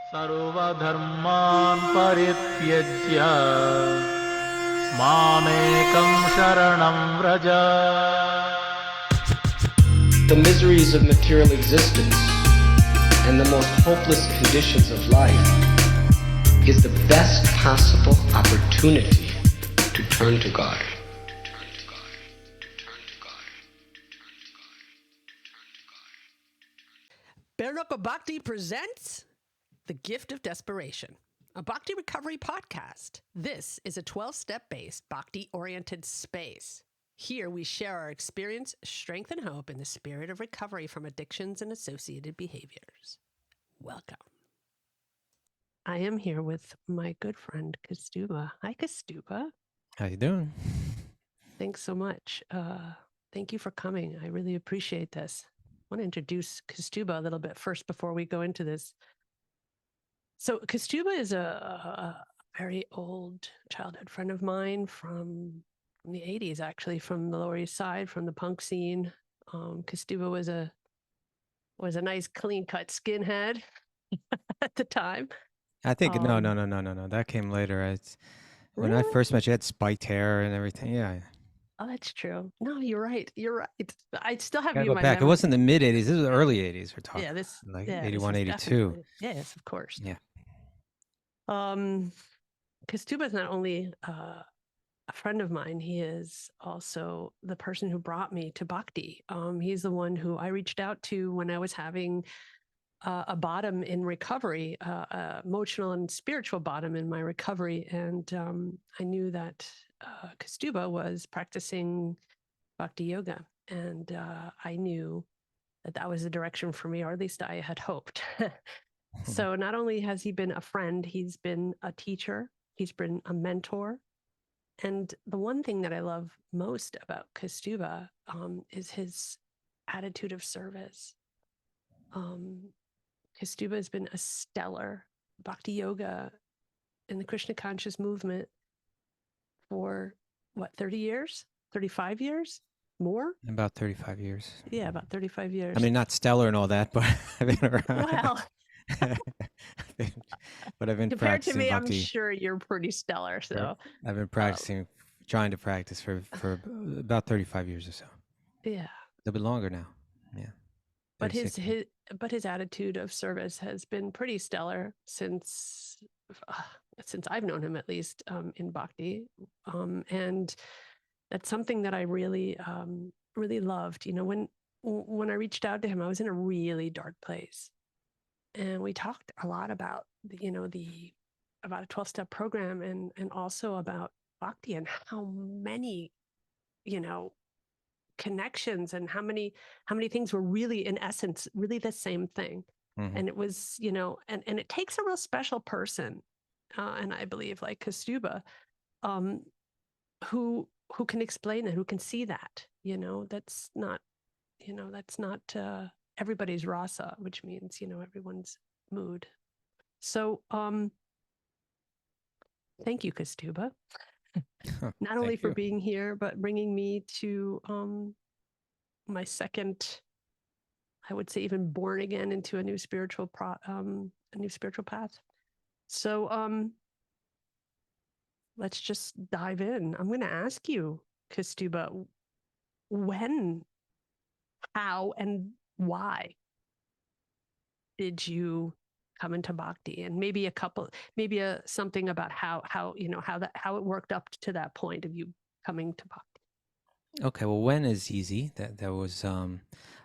सर्वधर्मान् परित्यज्य मामेकं शरणं Vraj. The miseries of material existence and the most hopeless conditions of life is the best possible opportunity to turn to God. Bare Knuckle Bhakti presents The Gift of Desperation, a Bhakti recovery podcast. This is a 12-step based Bhakti-oriented space. Here we share our experience, strength, and hope in the spirit of recovery from addictions and associated behaviors. Welcome. I am here with my good friend, Kaustubha. Hi, Kaustubha. How you doing? Thanks so much. Thank you for coming. I really appreciate this. I want to introduce Kaustubha a little bit first before we go into this. So Kaustubha is a very old childhood friend of mine from the 80s, actually, from the Lower East Side, from the punk scene. Kaustubha was a nice, clean-cut skinhead at the time. I think no. That came later. When I first met you, had spiked hair and everything. Yeah. Oh, that's true. No, you're right. You're right. I still have Gotta you go in my back. It memory. wasn't the mid 80s. This was the early 80s. We're talking. Yeah, this 81, this is 82. definitely- Yes, of course. Yeah. Kaustubha is not only a friend of mine, he is also the person who brought me to Bhakti. He's the one who I reached out to when I was having a bottom in recovery, emotional and spiritual bottom in my recovery. And I knew that Kaustubha was practicing Bhakti yoga. And I knew that was the direction for me, or at least I had hoped. So not only has he been a friend, he's been a teacher, he's been a mentor. And the one thing that I love most about Kaustubha is his attitude of service. Kaustubha has been a stellar Bhakti yoga in the Krishna conscious movement for 30 years, 35 years, more? About 35 years. Yeah, about 35 years. I mean, not stellar and all that, but I've been around. Well, but I've been compared to practicing me, Bhakti. I'm sure you're pretty stellar. So I've been practicing, trying to practice for about 35 years or so. Yeah. A bit longer now. Yeah. But his attitude of service has been pretty stellar since I've known him, at least in Bhakti, and that's something that I really really loved. You know, when I reached out to him, I was in a really dark place, and we talked a lot about about a 12-step program and also about Bhakti and how many connections and how many things were really, in essence, really the same thing. Mm-hmm. And it was, and it takes a real special person, and I believe like Kaustubha, who can explain it, who can see that, that's not everybody's rasa, which means, everyone's mood. So, thank you, Kaustubha. Not only for being here, but bringing me to my second, I would say, even born again into a new spiritual path. So let's just dive in. I'm going to ask you, Kaustubha, when, how, and why did you come into Bhakti, and maybe something about how it worked up to that point of you coming to Bhakti. Okay, well, when is easy. That was,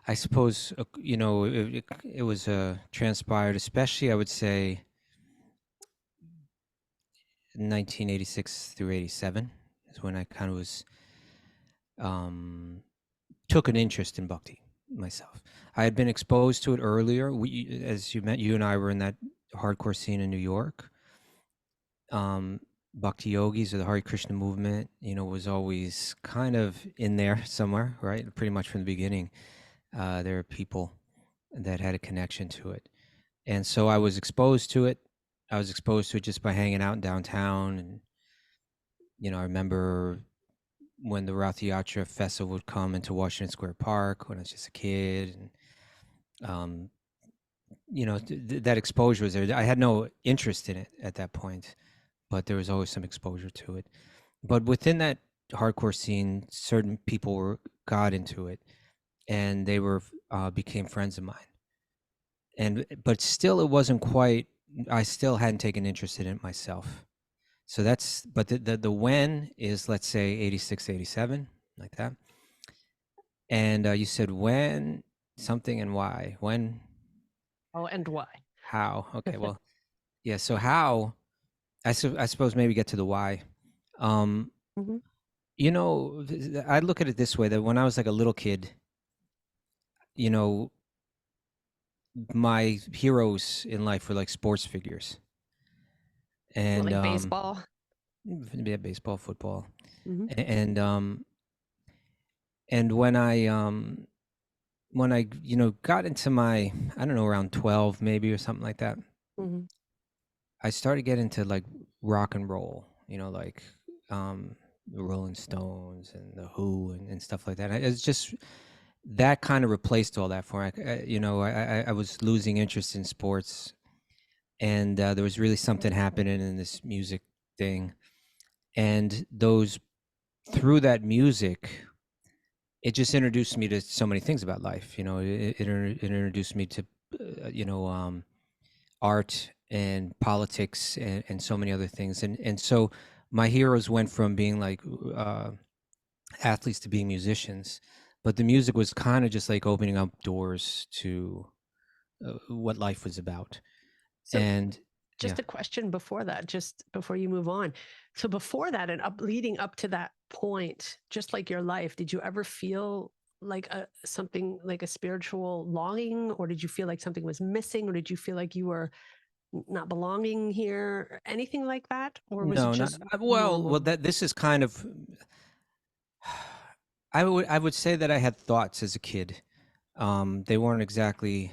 I suppose, it was transpired, especially I would say 1986 through 87 is when I kind of was took an interest in Bhakti myself. I had been exposed to it earlier. As you and I were in that hardcore scene in New York. Bhakti yogis or the Hare Krishna movement, was always kind of in there somewhere, right? Pretty much from the beginning. There are people that had a connection to it. And so I was exposed to it. I was exposed to it just by hanging out in downtown. And, I remember when the Rath Yatra festival would come into Washington Square Park when I was just a kid. And, that exposure was there. I had no interest in it at that point, but there was always some exposure to it. But within that hardcore scene, certain people got into it, and they became friends of mine. But still, it wasn't quite. I still hadn't taken interest in it myself. So but the when is, let's say, 86, 87, like that. And you said when something and why. When, Oh, and why? how. Okay, well, yeah. So how, I suppose maybe get to the why. Um, Mhm. I look at it this way, that when I was like a little kid, my heroes in life were like sports figures. And Like baseball. yeah, baseball, football. Mhm. And when I got into my, I don't know, around 12 maybe or something like that, Mhm. I started getting into like rock and roll, like the Rolling Stones and the Who and stuff like that. It's just that kind of replaced all that for me. I was losing interest in sports, and there was really something happening in this music thing, and through that music, it just introduced me to so many things about life. It introduced me to art and politics and so many other things. And so my heroes went from being like athletes to being musicians, but the music was kind of just like opening up doors to what life was about. So And just yeah. a question before that, just before you move on. So before that and leading up to that point, just like your life, did you ever feel like something like a spiritual longing, or did you feel like something was missing, or did you feel like you were not belonging here, or anything like that? Or was it No, not just well, normal? this is kind of, I would say that I had thoughts as a kid. They weren't exactly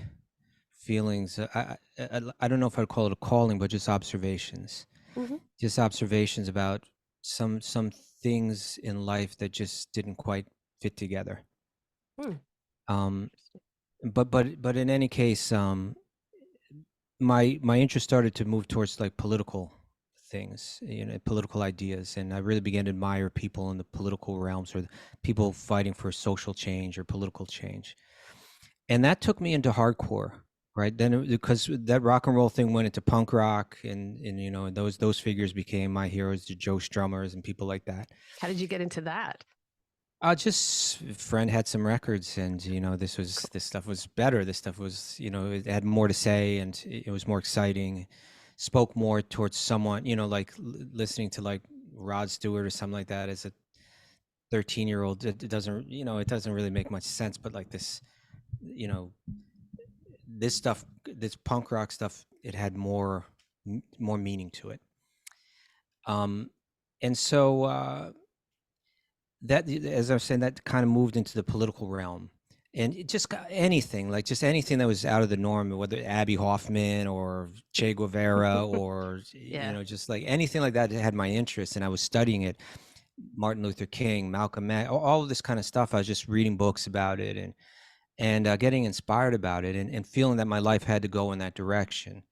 feelings. I don't know if I'd call it a calling, but just observations. Mhm. Just observations about some things in life that just didn't quite fit together. Hmm. Um, but in any case, my interest started to move towards like political things, political ideas, and I really began to admire people in the political realms, or people fighting for social change or political change. And that took me into hardcore, right? Then because that rock and roll thing went into punk rock, and those figures became my heroes, the Joe Strummers and people like that. How did you get into that? Just a friend had some records, and this stuff was better. This stuff was, it had more to say, and it was more exciting. Spoke more towards someone, like listening to like Rod Stewart or something like that as a 13-year-old. It doesn't, it doesn't really make much sense. But like you know, this stuff, this punk rock stuff, it had more meaning to it. And so that, as I was saying, that kind of moved into the political realm, and it just got anything that was out of the norm, whether Abby Hoffman or Che Guevara or Yeah. just like anything like that had my interest, and I was studying it. Martin Luther King, Malcolm X, all of this kind of stuff. I was just reading books about it, and getting inspired about it, and feeling that my life had to go in that direction.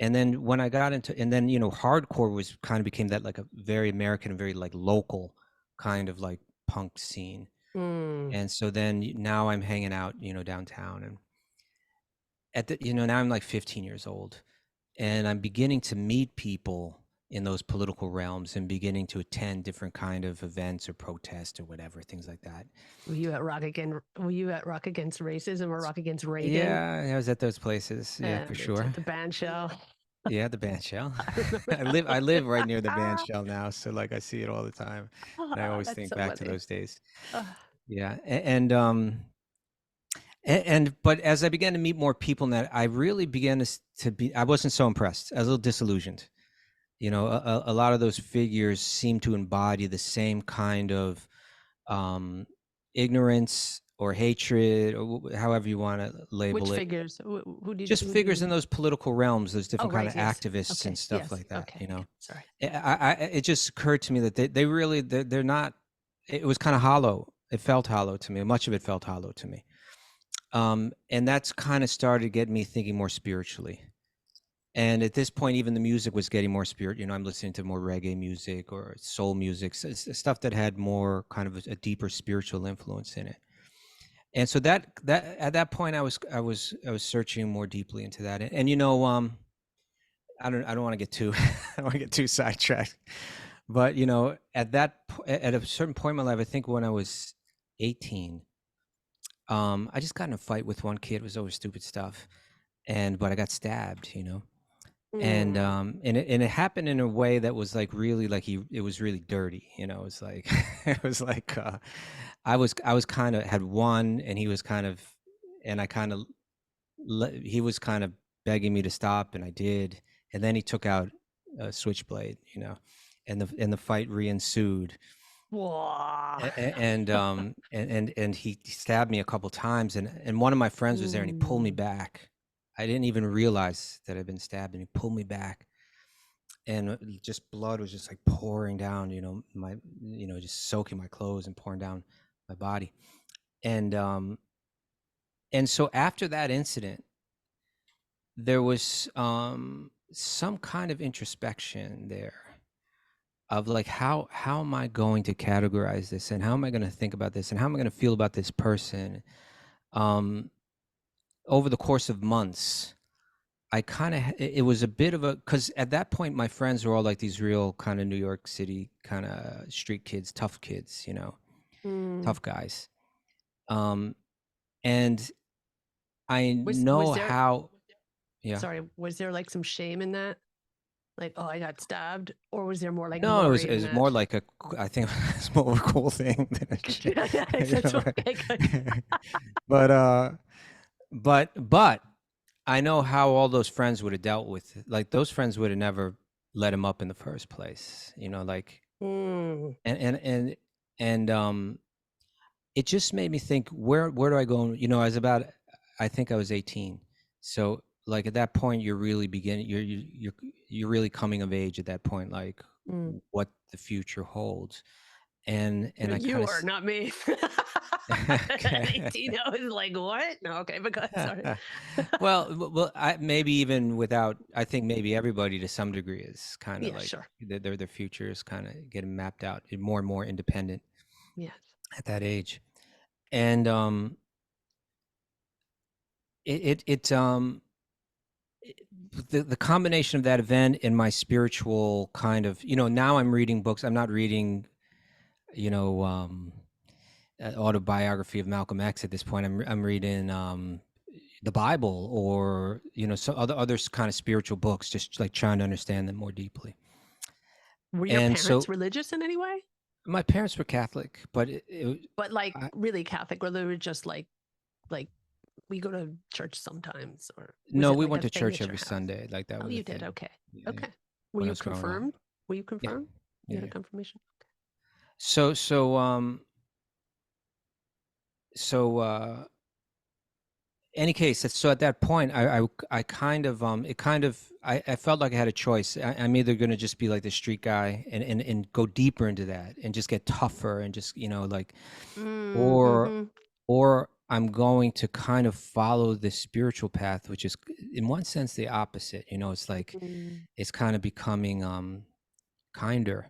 And then when I got into, and then hardcore was kind of became that like a very American, very like local kind of like punk scene. Mm. And so then now I'm hanging out, downtown, and now I'm like 15 years old, and I'm beginning to meet people in those political realms, and beginning to attend different kind of events or protests or whatever, things like that. Were you at Rock Again? Were you at Rock Against Racism or Rock Against Reagan? Yeah, I was at those places. Yeah, for sure. The band shell. Yeah, the band shell. I remember. I live right near the band shell now, so like I see it all the time, and I always That's think so back to funny. those days. Ah. Yeah, but as I began to meet more people, in that I really began to be, I wasn't so impressed. I was a little disillusioned. A lot of those figures seem to embody the same kind of ignorance or hatred, or however you want to label Which it. figures? Just Who do figures you in those political realms, those different kind right, of yes. activists Okay, and stuff yes, like that. okay, yeah, sorry. It just occurred to me that they really, they're not. It was kind of hollow. It felt hollow to me. Much of it felt hollow to me. And that's kind of started getting me thinking more spiritually. And at this point, even the music was getting more spirit. I'm listening to more reggae music or soul music, stuff that had more kind of a deeper spiritual influence in it. And so that at that point, I was searching more deeply into that. And I don't want to get too I don't want to get too sidetracked. But at at a certain point in my life, I think when I was 18, I just got in a fight with one kid. It was always stupid stuff, but I got stabbed. And it happened in a way that was like really like it was really dirty. It was like it was like I was kind of had won, and he was kind of, and I kind of he was kind of begging me to stop, and I did, and then he took out a switchblade, and the fight re-ensued. Whoa. And he stabbed me a couple times, and one of my friends was there, and he pulled me back. I didn't even realize that I'd been stabbed, and he pulled me back, and just blood was just like pouring down, my, just soaking my clothes and pouring down my body. And so after that incident, there was some kind of introspection there of like, how am I going to categorize this, and how am I going to think about this, and how am I going to feel about this person? Over the course of months, I kind of, it was a bit of a, because at that point, my friends were all like these real kind of New York City kind of street kids, tough kids, tough guys. And I know how, yeah. Sorry, was there like some shame in that? Like, oh, I got stabbed? Or was there more like No, glory it was in more that? like I think it's more of a cool thing than a shame. That's okay, good. But I know how all those friends would have dealt with it. Like those friends would have never let him up in the first place, like, and it just made me think, where do I go? I think I was 18. So like at that point, you're really beginning, you're really coming of age at that point, like what the future holds. And I you are not me. At 18, I was like, what? No, okay, but go ahead, sorry. well, maybe even without, I think maybe everybody to some degree is kind of like, sure. their future is kind of getting mapped out, more and more independent. Yes. At that age. And the combination of that event and my spiritual kind of, now I'm reading books. I'm not reading, autobiography of Malcolm X at this point. I'm reading the Bible, or so other kind of spiritual books, just like trying to understand them more deeply. Were your parents religious in any way? My parents were Catholic, but but like really Catholic, or they were just like we go to church sometimes, or no, we went to church every Sunday, like that. Oh, was you did? thing. Okay. Yeah, okay. Were you confirmed? Were you confirmed? Yeah. You had a confirmation. Okay. Any case, so at that point, I kind of I felt like I had a choice. I'm either going to just be like the street guy and go deeper into that and just get tougher and just like, or I'm going to kind of follow the spiritual path, which is in one sense the opposite. It's like it's kind of becoming kinder,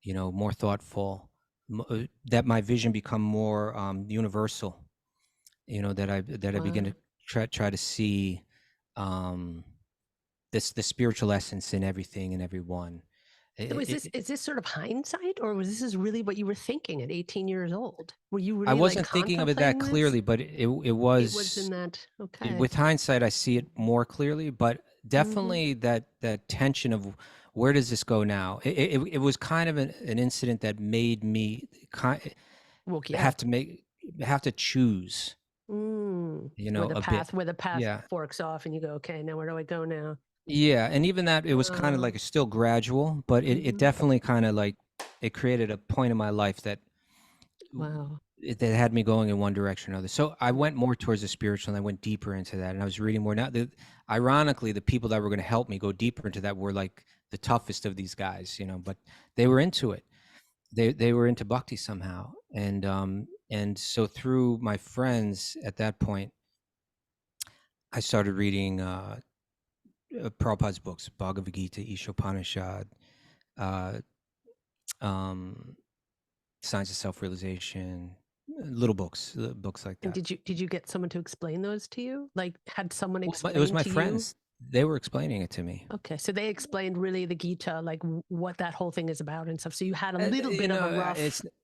more thoughtful, that my vision become more universal. That I begin to try to see the spiritual essence in everything and everyone. So is this sort of hindsight, or was this really what you were thinking at 18 years old? Were you really? I wasn't thinking of it that clearly, but it was. It was in that. Okay. With hindsight, I see it more clearly, but definitely that tension of where does this go now? It was kind of an incident that made me have to choose. Where the path forks off, and you go, okay, now where do I go now? Yeah, and even that, it was kind of like still gradual, but it definitely kind of like it created a point in my life that that had me going in one direction or another. So I went more towards the spiritual, and I went deeper into that, and I was reading more. Now, ironically, the people that were going to help me go deeper into that were like the toughest of these guys, but they were into it. They were into bhakti somehow, and so through my friends at that point, I started reading Prabhupada's books, Bhagavad Gita, Ishopanishad, uh, um, Science of Self-Realization, little books, books like And that. did you get someone to explain those to you? Like, had someone Well, it was explain my to you? friends. They were explaining it to me. Okay, so they explained really the Gita, like what that whole thing is about and stuff. So you had a little bit of a rough.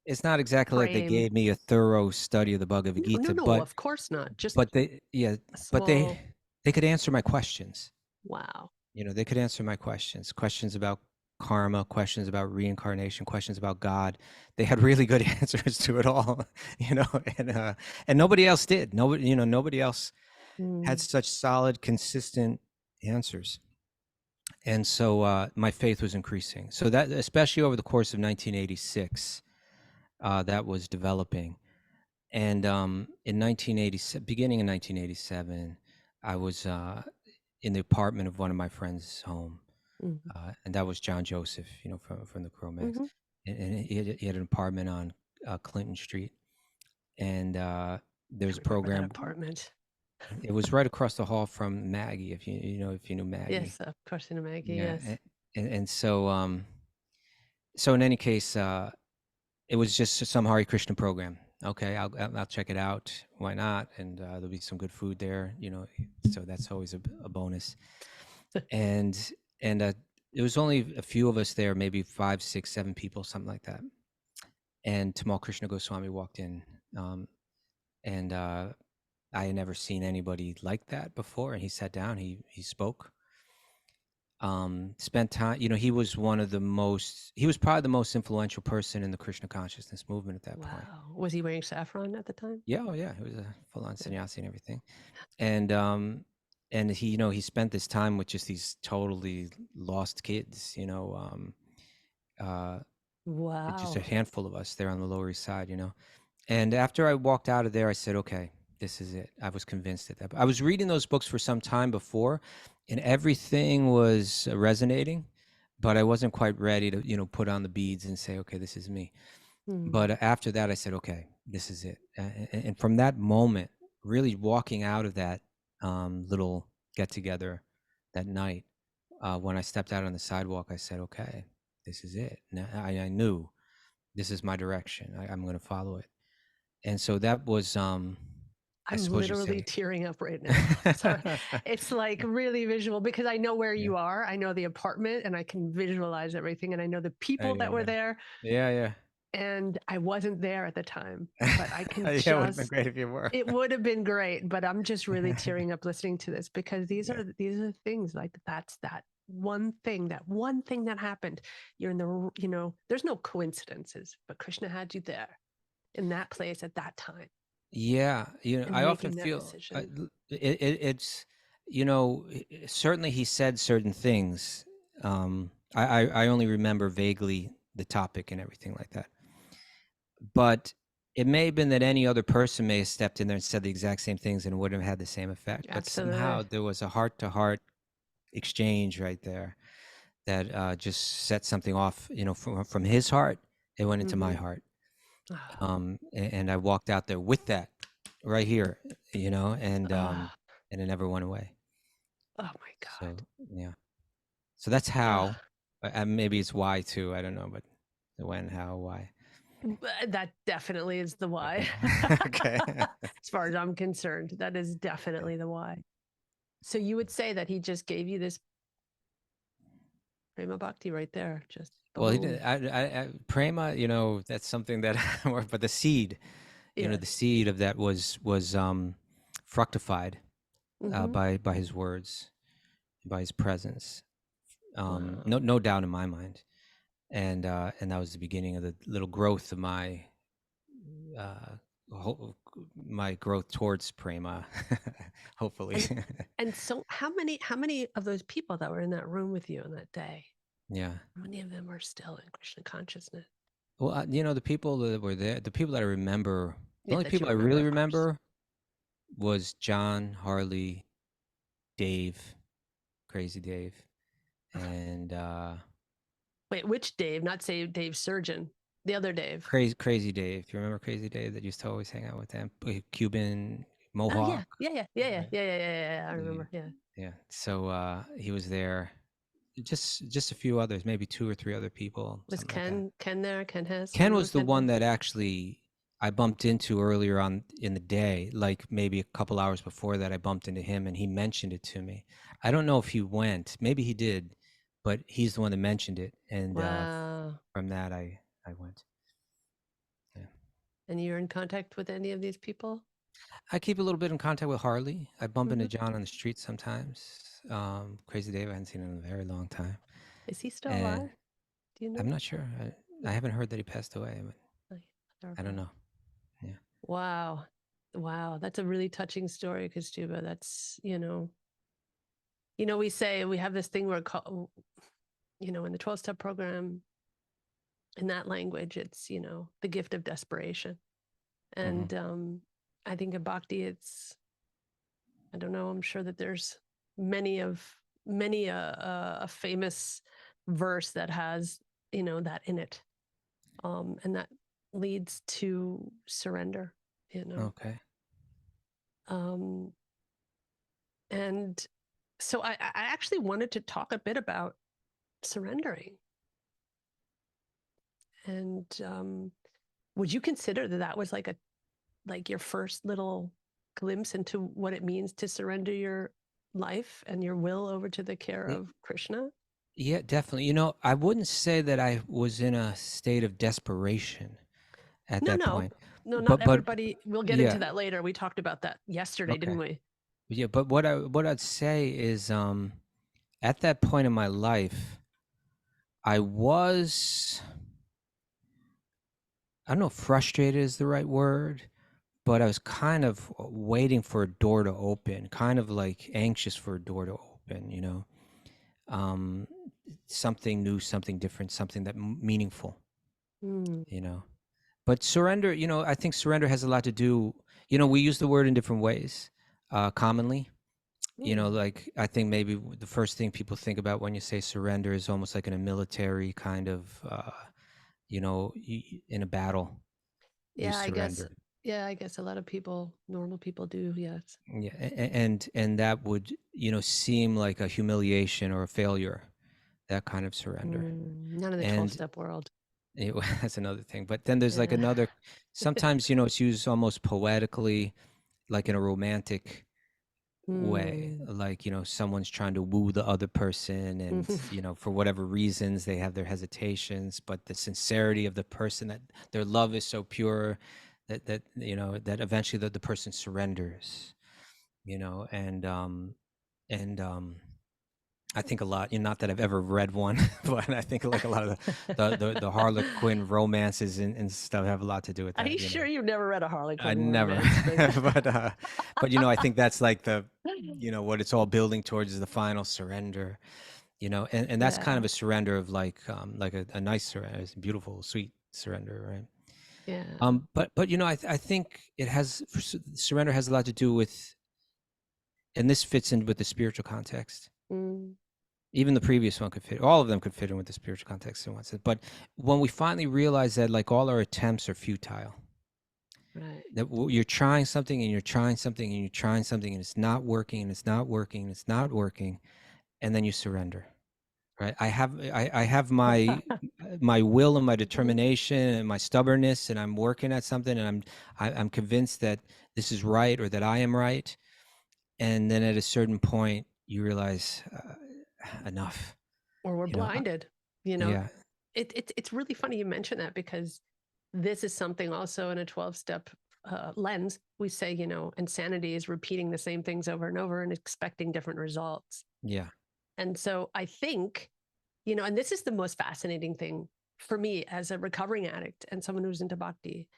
It's not exactly like they frame. gave me a thorough study of the Bhagavad No, Gita, no, of course not. Just but a but small. they could answer my questions. Wow. They could answer my questions about karma, questions about reincarnation, questions about God. They had really good answers to it all, and nobody else did. Nobody else had such solid, consistent answers. And so my faith was increasing. So that, especially over the course of 1986, that was developing. And in 1987, beginning in 1987, I was in the apartment of one of my friends' home, and that was John Joseph, from the Cro-Mags, and he had an apartment on Clinton Street, and there's a program. That apartment. It was right across the hall from Maggie, if you knew Maggie. Yes, of course, in Maggie. Yeah, Yes. and so in any case, it was just some Hare Krishna program. Okay, I'll check it out. Why not? And there'll be some good food there, so that's always a bonus. And it was only a few of us there, maybe 5, 6, 7 people, something like that. And Tamal Krishna Goswami walked in, and I had never seen anybody like that before. And he sat down. He spoke. Spent time. He was probably the most influential person in the Krishna consciousness movement at that point. Was he wearing saffron at the time? Yeah, he was a full-on sannyasi and everything. And he, he spent this time with just these totally lost kids, Wow. just a handful of us there on the Lower East Side, And after I walked out of there, I said, okay, this is it. I was convinced at that. I was reading those books for some time before, and everything was resonating, but I wasn't quite ready to, put on the beads and say, okay, this is me. But after that, I said, okay, this is it. And from that moment, really walking out of that little get together that night, when I stepped out on the sidewalk, I said, okay, this is it. Now, I knew this is my direction. I'm going to follow it. And so that was, I'm literally tearing up right now. Sorry. It's like really visual because I know where you are. I know the apartment and I can visualize everything. And I know the people that were there. Yeah. And I wasn't there at the time, but I can it would have been great if you were. It would have been great, but I'm just really tearing up listening to this because these are things like that's that one thing that happened. You're in the, there's no coincidences, but Krishna had you there in that place at that time. Yeah. I often feel it's, certainly he said certain things. I only remember vaguely the topic and everything like that. But it may have been that any other person may have stepped in there and said the exact same things and it wouldn't have had the same effect. Absolutely. But somehow there was a heart-to-heart exchange right there that just set something off, from his heart. It went into my heart. And I walked out there with that right here, and it never went away. Oh my God. So, yeah. So that's how. Maybe it's why too. I don't know, but the when, how, why. That definitely is the why. Okay. As far as I'm concerned, that is definitely the why. So you would say that he just gave you this prema bhakti right there, just boom. Well, he did. I prema, that's something that, but the seed, the seed of that was fructified by his words, by his presence. No doubt in my mind. And that was the beginning of the little growth of my growth towards prema, hopefully. And so how many of those people that were in that room with you on that day? Yeah. How many of them are still in Krishna consciousness? Well, the people that were there, the people that I remember, the only people I really remember was John, Harley, Dave, Crazy Dave, and wait, which Dave? Not say Dave Surgeon, the other Dave. Crazy Dave. Do you remember Crazy Dave that used to always hang out with them? Cuban Oh yeah, Mohawk. Right? I Yeah. remember. Yeah. Yeah. So he was there. Just a few others, maybe 2 or 3 other people, Was something like that. Ken there? Ken Hess? Ken Remember was the Ken one Hess? that actually I bumped into earlier on in the day, like maybe a couple hours before that. I bumped into him and he mentioned it to me. I don't know if he went, maybe he did, but he's the one that mentioned it, and Wow. from that I went. Yeah. And you're in contact with any of these people? I keep a little bit in contact with Harley. I bump into Hmm. John on the street sometimes. Crazy Dave, I haven't seen him in a very long time, Is he still and alive? Do you I'm know? not sure. I haven't heard that he passed away, but Oh, yeah, I don't okay. know. Yeah. Wow. Wow. That's a really touching story, Kaustubha. That's, we say we have this thing where, in the 12-step program, in that language, it's, the gift of desperation. Hmm. And I think in Bhakti, I don't know, I'm sure that there's many a famous verse that has, that in it. And that leads to surrender, Okay. Um, and so I actually wanted to talk a bit about surrendering. And would you consider that was like your first little glimpse into what it means to surrender your life and your will over to the care Y- of Krishna? Yeah, definitely. I wouldn't say that I was in a state of desperation at No, that no, point, no, not but everybody. We'll get into yeah, that later. We talked about that yesterday, okay, didn't we? yeah. But what I'd say is, at that point in my life, I was, I don't know if frustrated is the right word, but I was kind of waiting for a door to open, kind of like anxious for a door to open, um, something new, something different, something that meaningful, Mm. you know. But surrender, I think surrender has a lot to do. We use the word in different ways, commonly. Mm. Like I think maybe the first thing people think about when you say surrender is almost like in a military kind of, in a battle, you Yeah, I guess. surrender. Yeah, I guess a lot of people, normal people do. Yes. Yeah, and that would seem like a humiliation or a failure, that kind of surrender. None of the And 12-step world. that's another thing. But then there's like Yeah. another. Sometimes it's used almost poetically, like in a romantic way, Mm. like someone's trying to woo the other person, and for whatever reasons they have their hesitations, but the sincerity of the person, that their love is so pure that eventually the person surrenders, and I think a lot, not that I've ever read one, but I think like a lot of the Harlequin romances and stuff have a lot to do with Are that. you sure you've never read a I Harlequin never, romance? but I think that's like the, what it's all building towards is the final surrender, and that's kind Yeah. of a surrender of like a nice surrender, it's a beautiful, sweet surrender, right? Yeah. But I think surrender has a lot to do with, and this fits in with the spiritual context. Mm. Even the previous one could fit. All of them could fit in with the spiritual context in one sense. But when we finally realize that, like, all our attempts are futile, Right. that you're trying something and you're trying something and you're trying something and it's not working and it's not working and it's not working, and then you surrender, right? I have my will and my determination and my stubbornness, and I'm working at something, and I'm convinced that this is right or that I am right, and then at a certain point you realize, enough, Or we're you know. blinded. You know, Yeah, it's really funny you mention that, because this is something also in a 12-step lens. We say, insanity is repeating the same things over and over and expecting different results. yeah. And so I think, and this is the most fascinating thing for me as a recovering addict and someone who's into bhakti.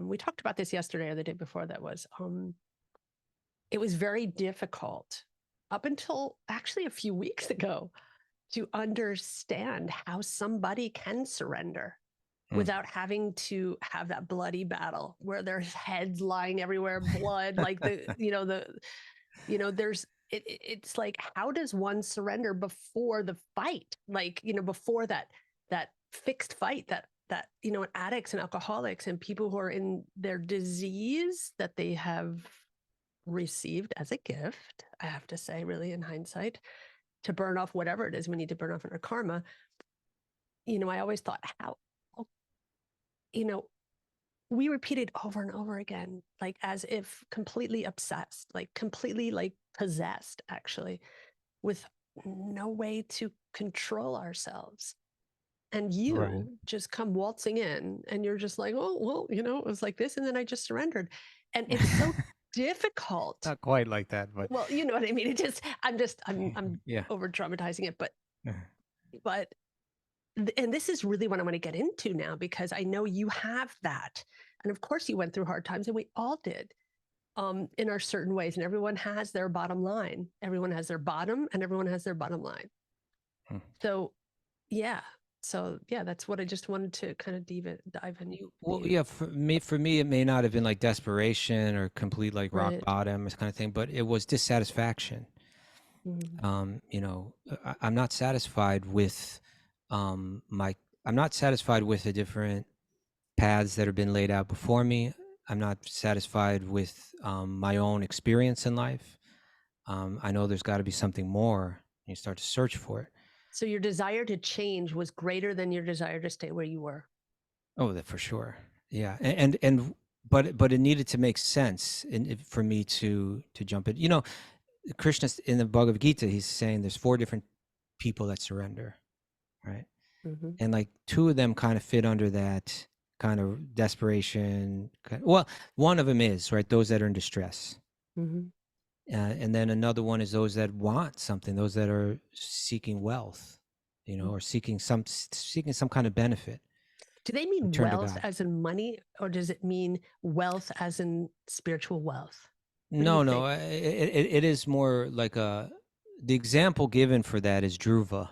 We talked about this yesterday or the day before. It was very difficult up until actually a few weeks ago to understand how somebody can surrender Mm. without having to have that bloody battle where there's heads lying everywhere, blood, like it's like, how does one surrender before the fight? Like, before that fixed fight that addicts and alcoholics and people who are in their disease that they have received as a gift, I have to say, really in hindsight, to burn off whatever it is we need to burn off in our karma. I always thought, how, you know, we repeated over and over again, like as if completely obsessed, like completely like possessed, actually, with no way to control ourselves. And you just come waltzing in and you're just like, oh, well, it was like this. And then I just surrendered. And it's so difficult. Not quite like that, but Well, you know what I mean? I'm yeah. over dramatizing it, but and this is really what I want to get into now, because I know you have that. And of course you went through hard times, and we all did, in our certain ways. And everyone has their bottom line. Everyone has their bottom and everyone has their bottom line. So yeah. That's what I just wanted to kind of dive in. Well, yeah, for me, it may not have been like desperation or complete like rock Right. bottom or kind of thing, but it was dissatisfaction. Mhm. I'm not satisfied with I'm not satisfied with the different paths that have been laid out before me. I'm not satisfied with my own experience in life. I know there's got to be something more. And you start to search for it. So your desire to change was greater than your desire to stay where you were. Oh, that for sure. Yeah, but it needed to make sense for me to jump in. Krishna in the Bhagavad Gita, he's saying there's 4 different people that surrender, right? Mm-hmm. And like 2 of them kind of fit under that kind of desperation. Well, one of them is right, those that are in distress. Mm-hmm. And then another one is those that want something, those that are seeking wealth, or seeking some kind of benefit. Do they mean Return to wealth God. as in money, or does it mean wealth as in spiritual wealth? What do No, you no, think? it is more like the example given for that is Dhruva,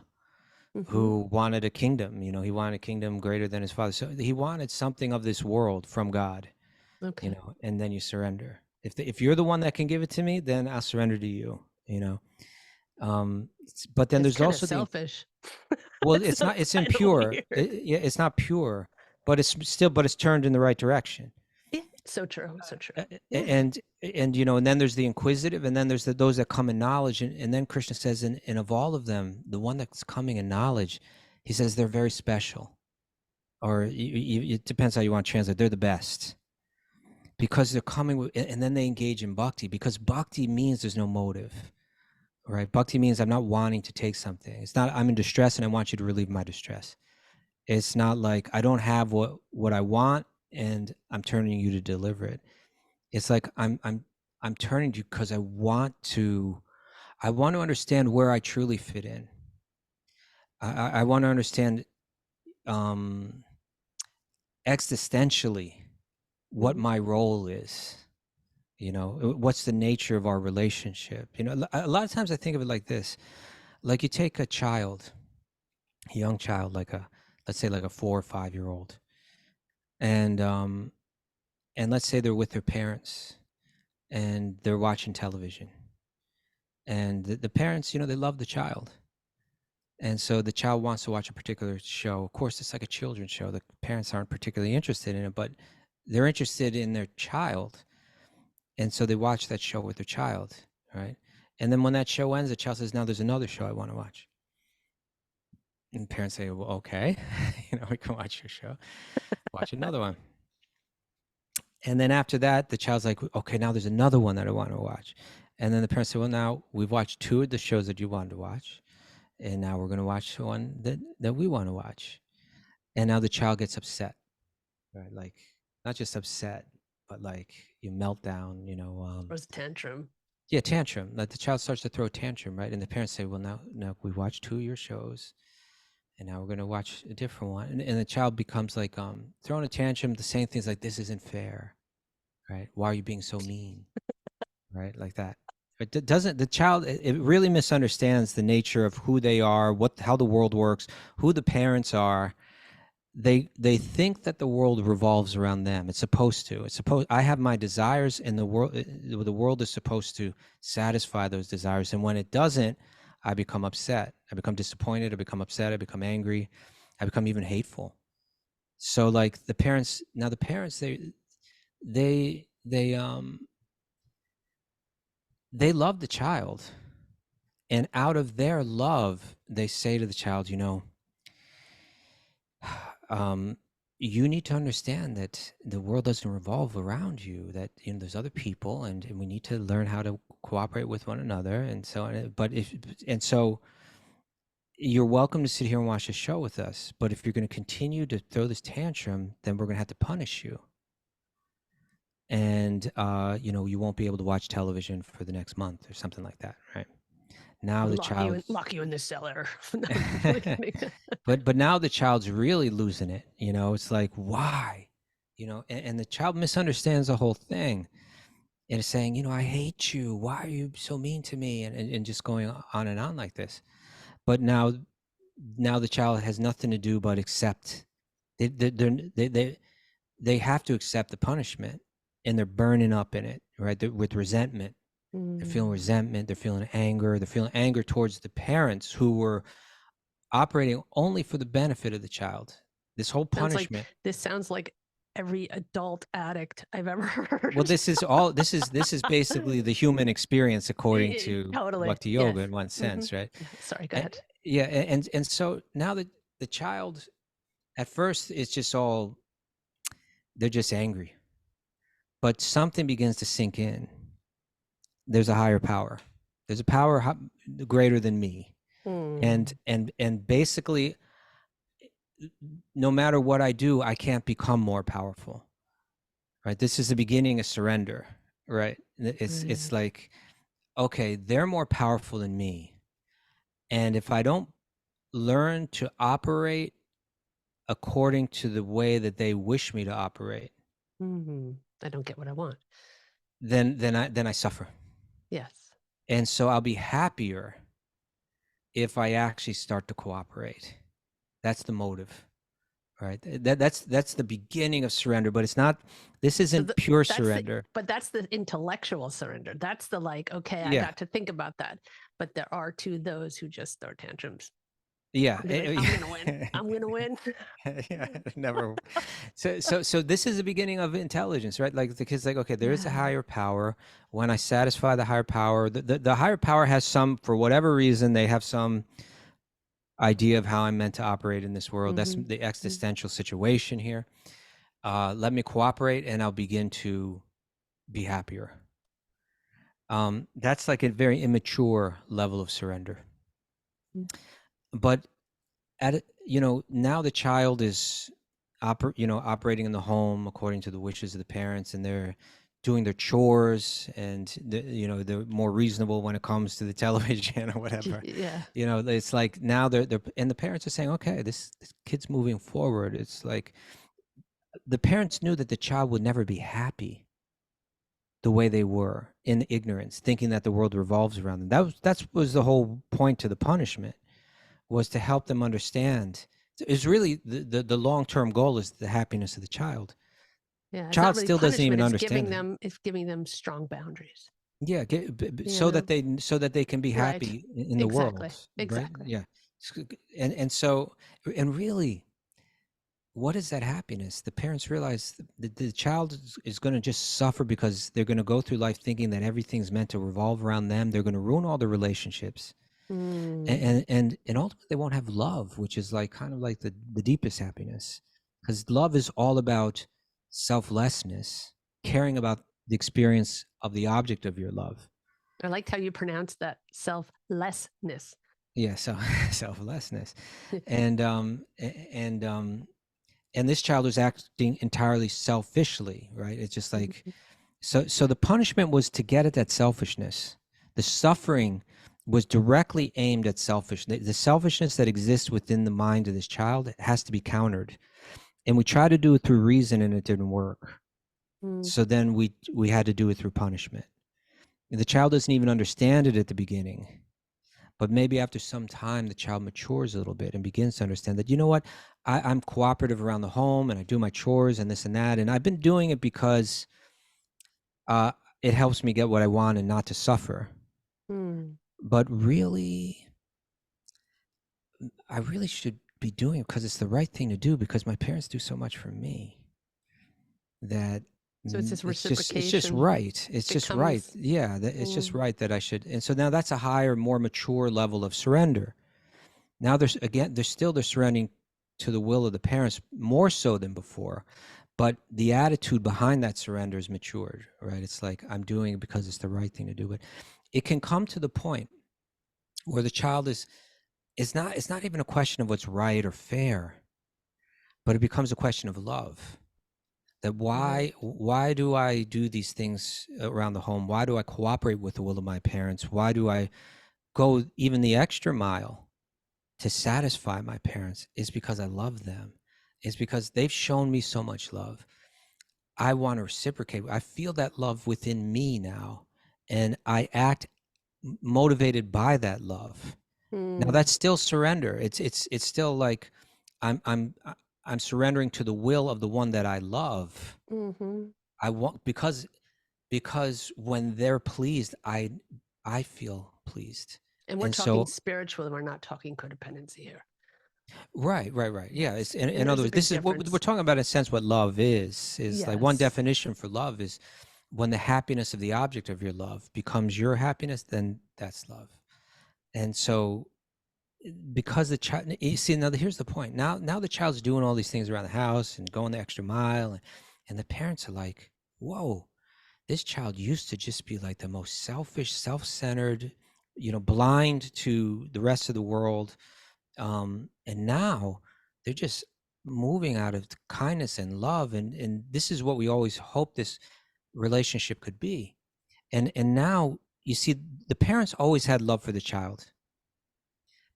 Mm-hmm. who wanted a kingdom. He wanted a kingdom greater than his father. So he wanted something of this world from God. Okay. And then you surrender. If you're the one that can give it to me, then I'll surrender to you. But then It's there's kind of also selfish. well, it's not. It's impure. Yeah, it's not pure, but it's turned in the right direction. Yeah, so true. So true. Yeah. And then there's the inquisitive, and then there's those that come in knowledge, and then Krishna says, and of all of them, the one that's coming in knowledge, he says they're very special, or it depends how you want to translate. They're the best. Because they're coming with, and then they engage in bhakti, because bhakti means there's no motive, right? Bhakti means I'm not wanting to take something. It's not I'm in distress and I want you to relieve my distress. It's not like I don't have what I want and I'm turning you to deliver it. It's like I'm turning to you because I want to understand where I truly fit in. I want to understand existentially what my role is. What's the nature of our relationship? A lot of times I think of it like this. Like you take a young child, let's say like a 4 or 5-year-old, and let's say they're with their parents and they're watching television, and the parents, they love the child, and so the child wants to watch a particular show. Of course, it's like a children's show. The parents aren't particularly interested in it, but they're interested in their child. And so they watch that show with their child, right? And then when that show ends, the child says, now there's another show I want to watch. And parents say, well, okay, we can watch your show. Watch another one. And then after that, the child's like, okay, now there's another one that I want to watch. And then the parents say, well, now we've watched 2 of the shows that you wanted to watch. And now we're going to watch the one that we want to watch. And now the child gets upset, right? Like, not just upset, but like you meltdown, Throws a tantrum. Yeah, tantrum. Like the child starts to throw a tantrum, right? And the parents say, well, now we watched 2 of your shows, and now we're going to watch a different one. And the child becomes like throwing a tantrum, the saying things like, this isn't fair, right? Why are you being so mean, right? Like that. But doesn't the child, it really misunderstands the nature of who they are, how the world works, who the parents are. They think that the world revolves around them. It's supposed to. I have my desires, and the world is supposed to satisfy those desires. And when it doesn't, I become upset. I become disappointed. I become upset. I become angry. I become even hateful. So like the parents, they they love the child, and out of their love, they say to the child, um, you need to understand that the world doesn't revolve around you, that there's other people, and we need to learn how to cooperate with one another, and so on. So you're welcome to sit here and watch the show with us, but if you're going to continue to throw this tantrum, then we're going to have to punish you, and you won't be able to watch television for the next month or something like that, right? Now the child lock you in the cellar. No, I'm really kidding. but now the child's really losing it. It's like, why? And the child misunderstands the whole thing and is saying, I hate you. Why are you so mean to me? And just going on and on like this. But now the child has nothing to do but accept. They have to accept the punishment, and they're burning up in it, right? With resentment. They're feeling resentment. They're feeling anger. They're feeling anger towards the parents who were operating only for the benefit of the child. This whole punishment. This sounds like every adult addict I've ever heard. Well, this is basically the human experience according to Bhakti Yoga, in one sense, right? Sorry, go ahead. Yeah, and so now that the child, at first, it's just all, they're just angry, but something begins to sink in. There's a higher power. There's a power greater than me. And basically, no matter what I do, I can't become more powerful, right? This is the beginning of surrender, right? It's like, okay, they're more powerful than me, and if I don't learn to operate according to the way that they wish me to operate, I don't get what I want. Then I suffer. Yes. And so I'll be happier if I actually start to cooperate. That's the motive, right? That's the beginning of surrender, but it's not. This isn't pure surrender. But that's the intellectual surrender. That's the okay, I got to think about that. But there are those who just throw tantrums. Yeah, I'm gonna win. I'm gonna win. Yeah, never. So this is the beginning of intelligence, right? Like the kid's like, okay, there is a higher power. When I satisfy the higher power, the higher power has some, for whatever reason, they have some idea of how I'm meant to operate in this world. That's the existential situation here. Let me cooperate, and I'll begin to be happier. That's like a very immature level of surrender. But now the child is operating in the home according to the wishes of the parents, and they're doing their chores, and they're more reasonable when it comes to the television or whatever. It's like now they're and the parents are saying, okay, this kid's moving forward. It's like the parents knew that the child would never be happy the way they were, in ignorance, thinking that the world revolves around them. That was the whole point to the punishment, was to help them understand. It's really the long-term goal is the happiness of the child. Yeah, child still doesn't even understand. It's giving them strong boundaries. Yeah, so that they can be happy in the world. Exactly. Right? Yeah, and really, what is that happiness? The parents realize that the child is going to just suffer because they're going to go through life thinking that everything's meant to revolve around them. They're going to ruin all their relationships. And ultimately they won't have love, which is like kind of like the deepest happiness, because love is all about selflessness, caring about the experience of the object of your love. I liked how you pronounced that, selflessness. Yeah, so selflessness. And this child was acting entirely selfishly, right? It's just like, so the punishment was to get at that selfishness. The suffering was directly aimed at the selfishness that exists within the mind of this child has to be countered. And we tried to do it through reason, and it didn't work. So then we had to do it through punishment. The child doesn't even understand it at the beginning, but maybe after some time, the child matures a little bit and begins to understand that, you know what, I'm cooperative around the home, and I do my chores and this and that, and I've been doing it because it helps me get what I want and not to suffer. But really, I really should be doing it because it's the right thing to do, because my parents do so much for me that So it's this It's just reciprocation right. It's that just right. comes. Yeah, it's just Mm, right that I should. And so now that's a higher, more mature level of surrender. Now there's still the surrendering to the will of the parents more so than before, but the attitude behind that surrender is matured, right? It's like I'm doing it because it's the right thing to do. But it can come to the point where the child is it's not even a question of what's right or fair, but it becomes a question of love. That right. why do I do these things around the home? Why do I cooperate with the will of my parents? Why do I go even the extra mile to satisfy my parents? Is because I love them. It's because they've shown me so much love. I want to reciprocate. I feel that love within me now, and I act motivated by that love. Now Mm, that's still surrender. It's still like I'm I'm I'm surrendering to the will of the one that I love. hmm. I want because when they're pleased, I feel pleased. And we're And talking so spiritual, and we're not talking codependency here. right. Yeah. Yes. And In other there's a words, big this is what we're difference. talking about in a sense what love is like one Yes. definition for love is when the happiness of the object of your love becomes your happiness, then that's love. And so because the child you see now here's the point. Now the child's doing all these things around the house and going the extra mile and the parents are like, whoa, this child used to just be like the most selfish, self-centered, blind to the rest of the world. And now they're just moving out of kindness and love. And this is what we always hope this relationship could be. And now you see the parents always had love for the child,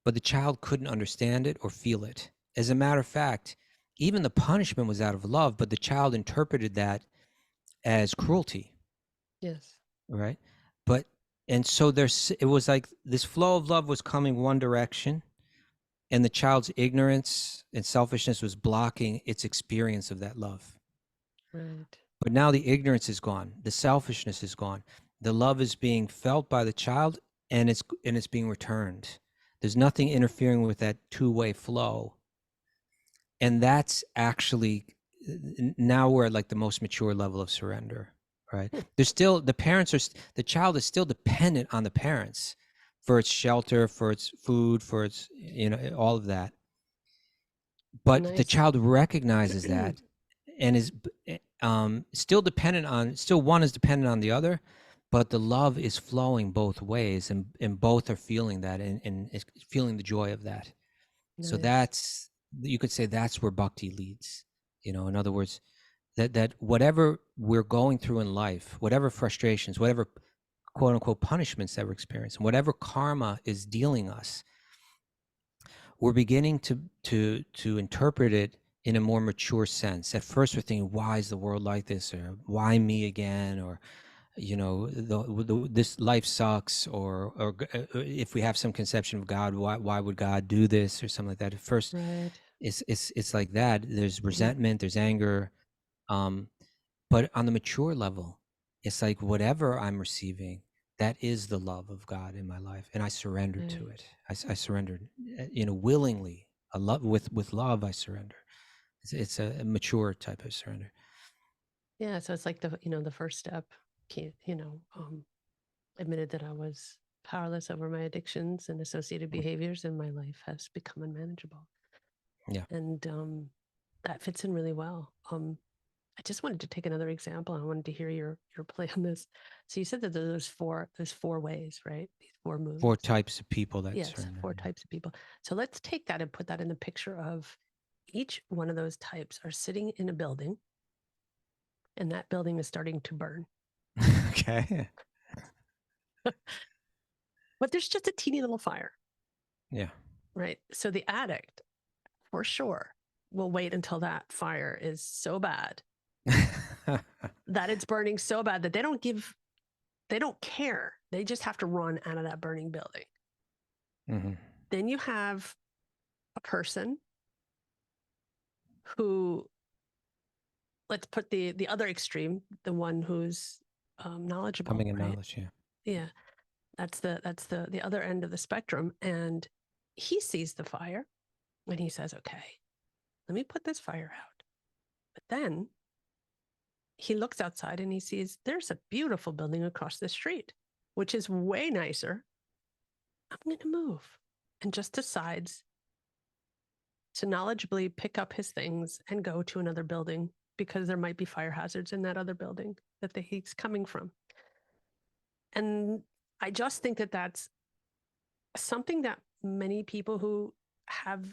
but the child couldn't understand it or feel it. As a matter of fact, even the punishment was out of love, but the child interpreted that as cruelty. Yes. Right. But and so it was like this flow of love was coming one direction, and the child's ignorance and selfishness was blocking its experience of that love. Right. But now the ignorance is gone, the selfishness is gone, the love is being felt by the child, and it's being returned. There's nothing interfering with that two-way flow. And that's actually now we're at like the most mature level of surrender, right? Hmm. There's still the child is still dependent on the parents for its shelter, for its food, for its all of that, but the Nice. child recognizes that and is still one is dependent on the other, but the love is flowing both ways, and both are feeling that and is feeling the joy of that. So Nice. you could say that's where bhakti leads. In other words, that whatever we're going through in life, whatever frustrations, whatever quote unquote punishments that we're experiencing, whatever karma is dealing us, we're beginning to interpret it in a more mature sense. At first, we're thinking, "Why is the world like this?" Or "Why me again?" Or this life sucks, or if we have some conception of God, why would God do this or something like that? At first, Right. it's like that. There's resentment, there's anger, um, but on the mature level, it's like whatever I'm receiving, that is the love of God in my life, and I surrendered to Right. it. I surrendered, willingly. I love with love. I surrender. It's a mature type of surrender. Yeah. So it's like the first step, admitted that I was powerless over my addictions and associated behaviors, and my life has become unmanageable. Yeah. And that fits in really well. I just wanted to take another example. I wanted to hear your play on this. So you said that there's four ways, right? These four Four movements. types of people that Yes, surrender. four types of people. So let's take that and put that in the picture of each one of those types are sitting in a building, and that building is starting to burn. Okay. But there's just a teeny little fire, Yeah. right? So the addict, for sure, will wait until that fire is so bad that it's burning so bad that they don't care. They just have to run out of that burning building. hmm Then you have a person who, let's put the other extreme, the one who's knowledgeable, Coming in right? knowledge. Yeah. Yeah, that's the other end of the spectrum, and he sees the fire and he says, "Okay, let me put this fire out." But then he looks outside and he sees there's a beautiful building across the street, which is way nicer. I'm going to move. And just decides to knowledgeably pick up his things and go to another building because there might be fire hazards in that other building that he's coming from. And I just think that that's something that many people who have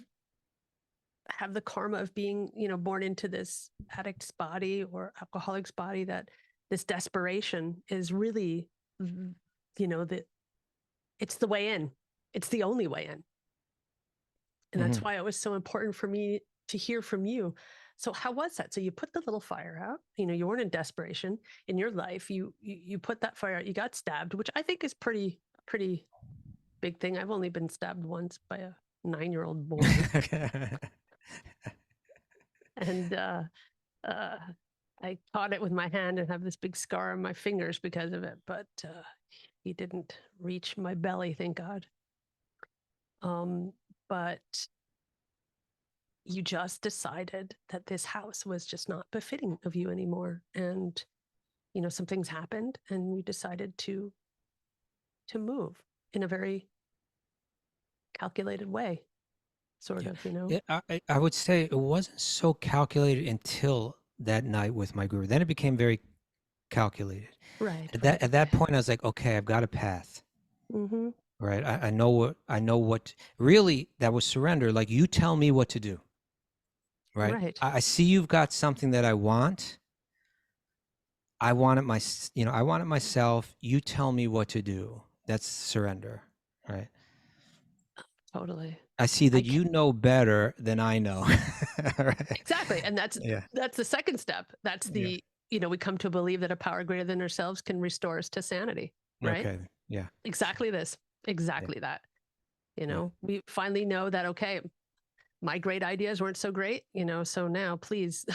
the karma of being, born into this addict's body or alcoholic's body, that this desperation is really, that it's the way in. It's the only way in. And that's why it was so important for me to hear from you. So how was that? So you put the little fire out, you weren't in desperation in your life. You put that fire out, you got stabbed, which I think is pretty big thing. I've only been stabbed once by a 9-year-old boy. And I caught it with my hand and have this big scar on my fingers because of it. But he didn't reach my belly, thank God. But you just decided that this house was just not befitting of you anymore. And, some things happened and you decided to move in a very calculated way, sort of, I would say it wasn't so calculated until that night with my guru. Then it became very calculated. Right. At that point, I was like, okay, I've got a path. Mm-hmm. Right. I know what really, that was surrender. Like, you tell me what to do. Right. I see you've got something that I want. I want it myself. You tell me what to do. That's surrender. Right. Totally. I see that you know better than I know. Right. Exactly. And that's the second step. That's the, we come to believe that a power greater than ourselves can restore us to sanity. Right. Okay. Yeah. Exactly this. Exactly that. We finally know that, okay, my great ideas weren't so great, so now please,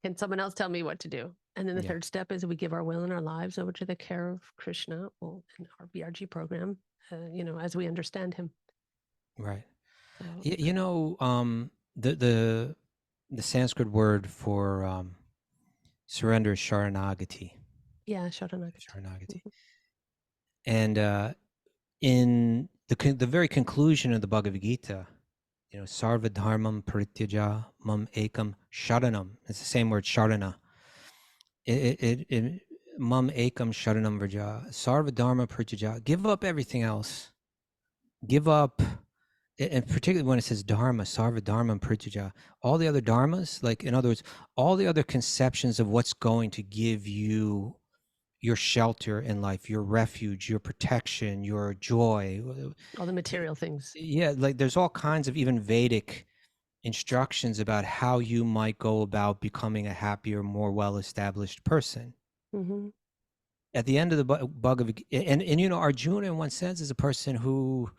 can someone else tell me what to do? And then the third step is we give our will and our lives over to the care of Krishna, in our BRG program, as we understand him. Right. So, the Sanskrit word for surrender is sharanagati. Yeah, sharanagati. Mm-hmm. And in the very conclusion of the Bhagavad Gita, sarva dharmam parityaja mam ekam sharanam. It's the same word, sharana. It mam ekam sharanam vraja. Sarva dharma parityaja. Give up everything else. Give up. And particularly when it says dharma, sarva dharma parityaja, all the other dharmas, like, in other words, all the other conceptions of what's going to give you your shelter in life, your refuge, your protection, your joy, all the material things. Yeah, like, there's all kinds of even Vedic instructions about how you might go about becoming a happier, more well-established person. Mm-hmm. At the end of the Bhagavad Gita, and Arjuna, in one sense, is a person who,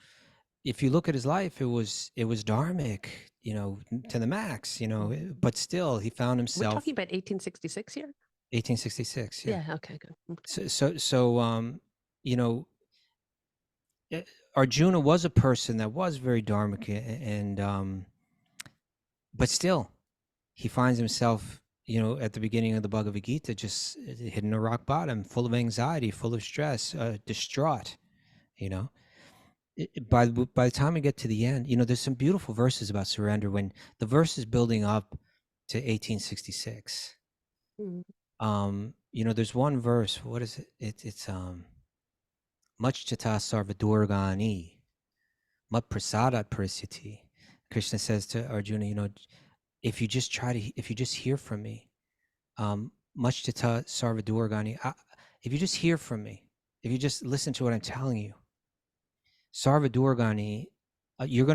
if you look at his life, it was dharmic, to the max, but still he found himself. We're talking about 1866 here? 1866, yeah. Yeah, okay, good. Okay. So Arjuna was a person that was very dharmic, and but still he finds himself, at the beginning of the Bhagavad Gita, just hitting a rock bottom, full of anxiety, full of stress, distraught. By the time we get to the end, there's some beautiful verses about surrender when the verse is building up to 1866. There's one verse. What is it? It's much chita sarvadurgani, mat prasadat paristhiti. Krishna says to Arjuna, if you just hear from me, much chita sarvadurgani, if you just hear from me, if you just listen to what I'm telling you, sarvadurgani, you're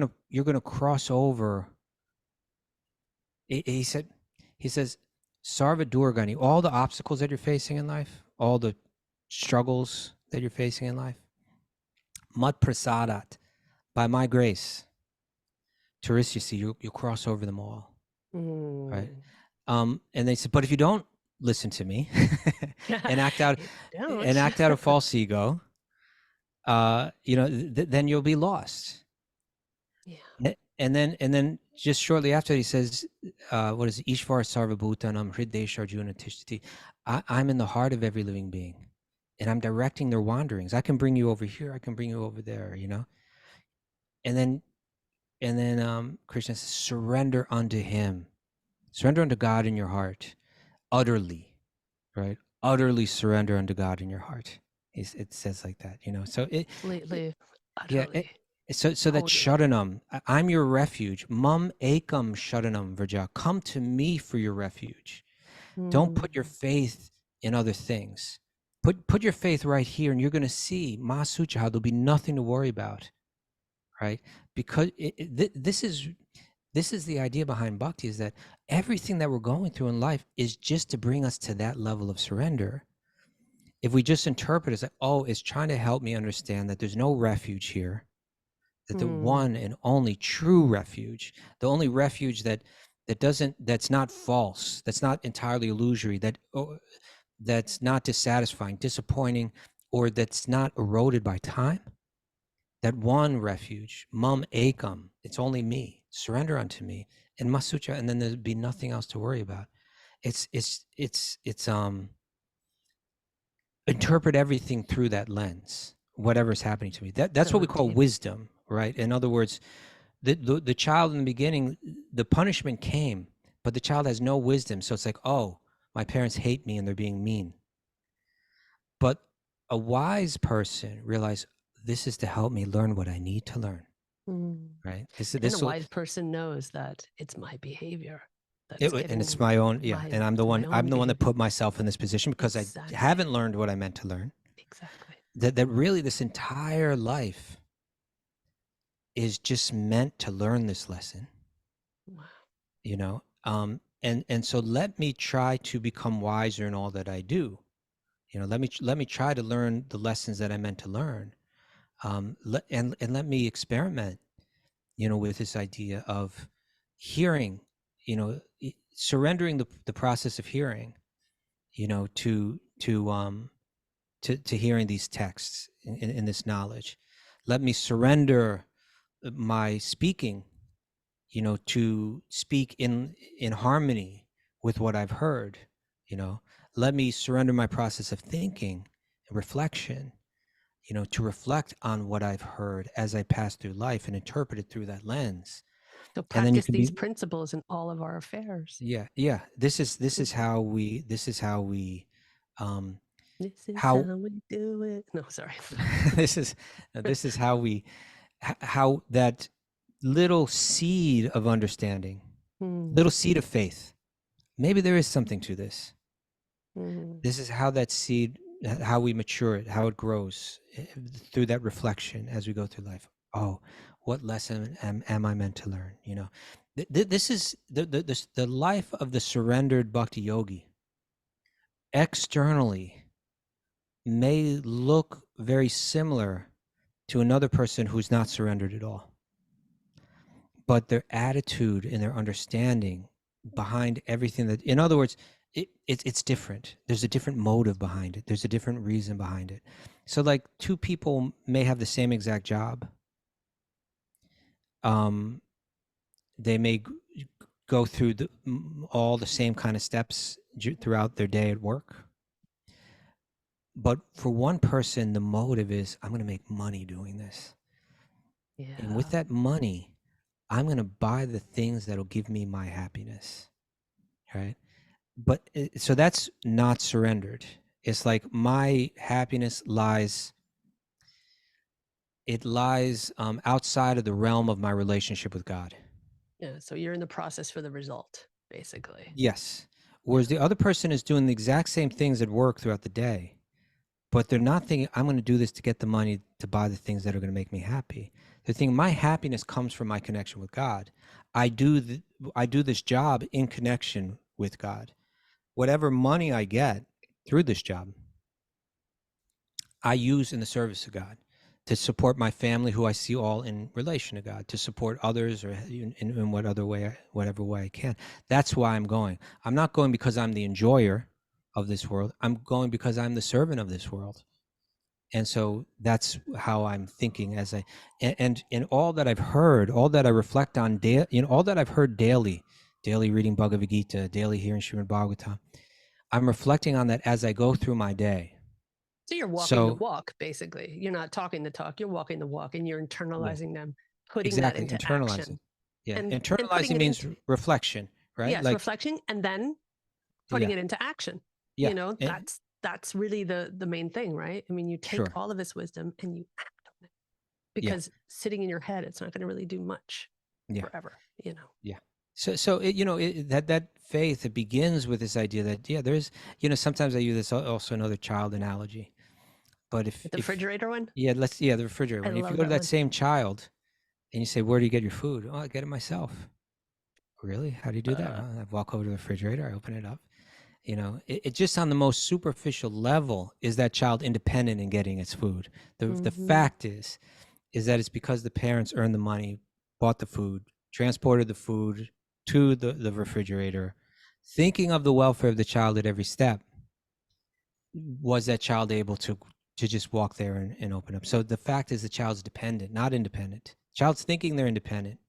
gonna cross over. He says, Sarva Durgani, all the obstacles that you're facing in life, all the struggles that you're facing in life, Mat Prasadat, by my grace, Tarisyasi, you'll cross over them all. Right? And they said, but if you don't listen to me and act out a false ego, then you'll be lost. Yeah. And then just shortly after, he says, what is it? Ishvara Sarvabhutanam Hridesh Arjuna Tishtati. I'm in the heart of every living being, and I'm directing their wanderings. I can bring you over here. I can bring you over there. And then Krishna says, surrender unto Him. Surrender unto God in your heart, utterly, right? Utterly surrender unto God in your heart. It says like that, So Completely, yeah. utterly, So that totally. sharanam, I'm your refuge. Mum ekam sharanam vraja. Come to me for your refuge. Don't put your faith in other things. Put your faith right here, and you're going to see Masucha, how there'll be nothing to worry about, right? Because this is the idea behind bhakti, is that everything that we're going through in life is just to bring us to that level of surrender. If we just interpret it as like, oh, it's trying to help me understand that there's no refuge here, that the one and only true refuge, the only refuge that's not false, that's not entirely illusory, that's not dissatisfying, disappointing, or that's not eroded by time. That one refuge, mum ekam, it's only me. Surrender unto me, and masucha, and then there'd be nothing else to worry about. It's interpret everything through that lens, whatever's happening to me. That's So what we call deep. wisdom, right? In other words, the child in the beginning, the punishment came, but the child has no wisdom. So it's like, oh, my parents hate me and they're being mean. But a wise person realizes this is to help me learn what I need to learn, right? And a wise person knows that it's my behavior that's And it's my own, yeah. And I'm the one that put myself in this position because Exactly. I haven't learned what I meant to learn. Exactly. That really this entire life is just meant to learn this lesson. Wow. And so let me try to become wiser in all that I do. Let me try to learn the lessons that I meant to learn. And let me experiment, with this idea of hearing, surrendering the process of hearing, to hearing these texts in this knowledge. Let me surrender my speaking, to speak in harmony with what I've heard. Let me surrender my process of thinking and reflection, to reflect on what I've heard as I pass through life and interpret it through that lens. So And then you practice can these principles in all of our affairs. Yeah. This is how we This is how we do it. No, sorry. this is how that little seed of understanding, little seed of faith, maybe there is something to this. This is how that seed, how we mature it, how it grows through that reflection as we go through life. Oh, what lesson am I meant to learn? This is the life of the surrendered bhakti yogi. Externally may look very similar to another person who's not surrendered at all, but their attitude and their understanding behind everything that, in other words, it's different. There's a different motive behind it. There's a different reason behind it. So like two people may have the same exact job. They may go through all the same kind of steps throughout their day at work. But for one person, the motive is, I'm going to make money doing this. Yeah. And with that money, I'm going to buy the things that'll give me my happiness. Right? But so that's not surrendered. It's like my happiness lies outside of the realm of my relationship with God. Yeah. So you're in the process for the result, basically. Yes. Whereas the other person is doing the exact same things at work throughout the day, but they're not thinking, I'm going to do this to get the money to buy the things that are going to make me happy. They're thinking, my happiness comes from my connection with God. I do this job in connection with God. Whatever money I get through this job, I use in the service of God to support my family, who I see all in relation to God, to support others, or in whatever way I can. That's why I'm going. I'm not going because I'm the enjoyer of this world. I'm going because I'm the servant of this world. And so that's how I'm thinking and in all that I've heard, all that I reflect on, all that I've heard daily daily reading Bhagavad Gita, daily hearing Srimad Bhagavatam. I'm reflecting on that as I go through my day. So you're walking the So walk, basically. You're not talking the talk, you're walking the walk, and you're internalizing them, putting exactly, that into internalizing. action. Yeah, And putting internalizing it means into, reflection, right? yes, Like, reflection, and then putting yeah, it into action. yeah, You know, and- that's really the main thing, right? I mean, you take Sure. all of this wisdom and you act on it, Yeah. because sitting in your head, it's not going to really do much Yeah. forever, you know. Yeah. So it, you know, that faith, it begins with this idea that, yeah, there's, you know, sometimes I use this also another child analogy, but The refrigerator one, yeah, the refrigerator I one. If you love go to that that one. same child and you say, where do you get your food? Oh, I get it myself. Really? How do you do that? Well, I walk over to the refrigerator, I open it up. You know, it just on the most superficial level is that child independent in getting its food. The fact is that it's because the parents earned the money, bought the food, transported the food to the refrigerator, thinking of the welfare of the child at every step. Was that child able to just walk there and open up? So the fact is the child's dependent, not independent. Child's thinking they're independent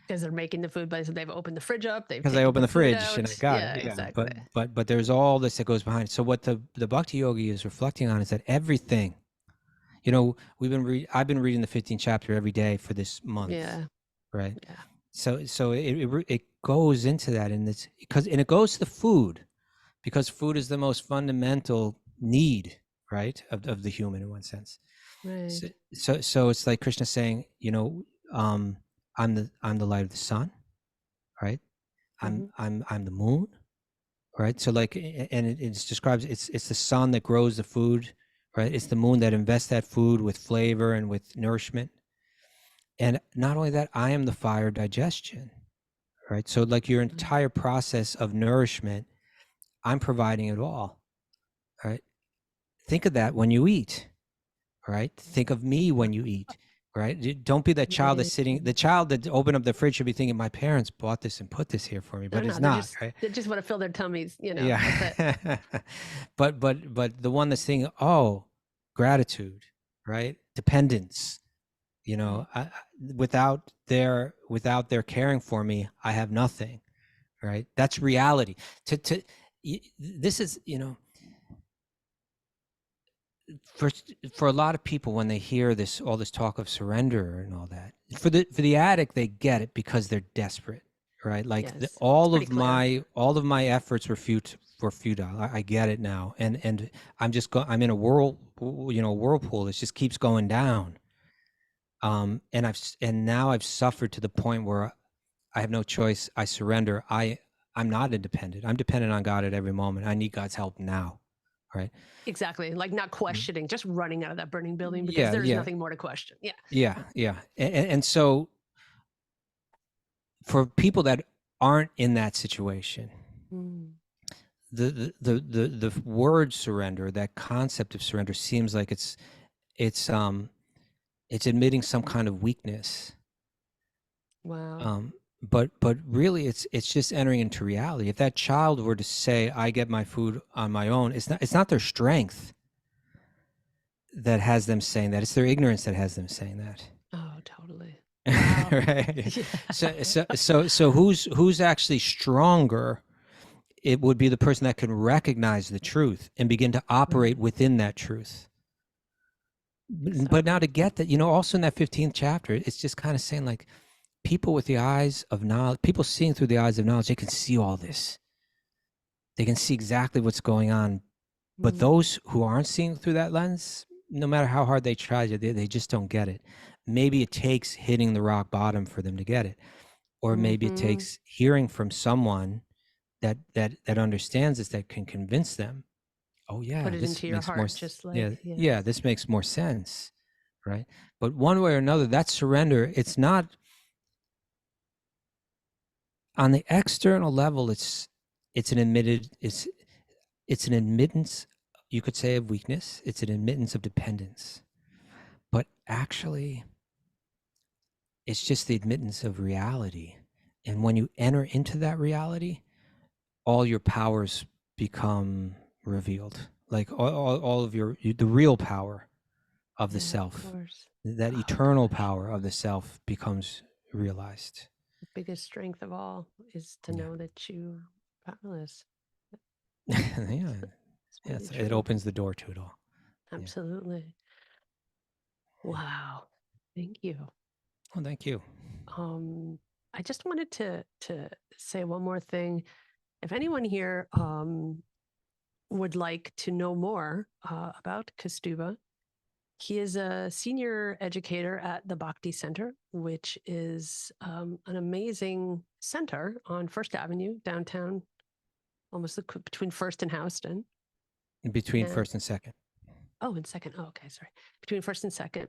Because they're making the food, but they've opened the fridge up, they've because I taken opened the food fridge out. and I got Yeah, it. Yeah, exactly. but there's all this that goes behind it. So what the Bhakti Yogi is reflecting on is that everything, you know, I've been reading the 15th chapter every day for this month. Yeah. Right. Yeah. So it goes into that, and it's and it goes to the food, because food is the most fundamental need, right, of the human in one sense. Right. So it's like Krishna saying, you know, I'm the light of the sun, right? I'm the moon, right? So like, and it describes it's the sun that grows the food, right? It's the moon that invests that food with flavor and with nourishment. And not only that, I am the fire of digestion, right? So like your entire process of nourishment, I'm providing it all, right? Think of that when you eat, right? Think of me when you eat, right? Don't be that child that's sitting, the child that opened up the fridge should be thinking, my parents bought this and put this here for me, but it's not, right? They just want to fill their tummies, you know. Yeah. That's it. but the one that's thinking, oh, gratitude, right? Dependence, you know, without their caring for me, I have nothing, right? That's reality. This is, you know, for a lot of people, when they hear all this talk of surrender and all that, for the addict, they get it because they're desperate, right? Like Yes, all of my efforts were futile. I get it now, and I'm in a whirlpool that just keeps going down. And now I've suffered to the point where I have no choice. I surrender. I'm not independent. I'm dependent on God at every moment. I need God's help now, right? Exactly. Like not questioning, just running out of that burning building because there's nothing more to question. Yeah. Yeah. And so for people that aren't in that situation, the word surrender, that concept of surrender, seems like it's admitting some kind of weakness. Wow. But really it's just entering into reality. If that child were to say, I get my food on my own, it's not their strength that has them saying that. It's their ignorance that has them saying that. Oh, totally. Wow. Right. Yeah. So who's actually stronger? It would be the person that can recognize the truth and begin to operate within that truth. But now to get that, you know, also in that 15th chapter, it's just kind of saying, like, people with the eyes of knowledge, people seeing through the eyes of knowledge, they can see all this. They can see exactly what's going on. But those who aren't seeing through that lens, no matter how hard they try, they just don't get it. Maybe it takes hitting the rock bottom for them to get it. Or maybe it takes hearing from someone that understands this, that can convince them, oh yeah, Put it this into your makes heart, more just like this makes more sense, right? But one way or another, that surrender, it's not on the external level, it's an admittance, you could say, of weakness. It's an admittance of dependence. But actually, it's just the admittance of reality. And when you enter into that reality, all your powers become revealed. Like all of the real power of the self, that eternal power of the self becomes realized. The biggest strength of all is to Yeah. know that you're powerless. Yeah, It's really yes, it true. opens the door to it all. Yeah. Absolutely. Wow. Thank you. Well, thank you. I just wanted to say one more thing. If anyone here would like to know more about Kaustubha, he is a senior educator at the Bhakti Center, which is an amazing center on First Avenue downtown, almost between First and Houston. Between And- first and second. Oh, and Second. Oh, okay, sorry. Between First and Second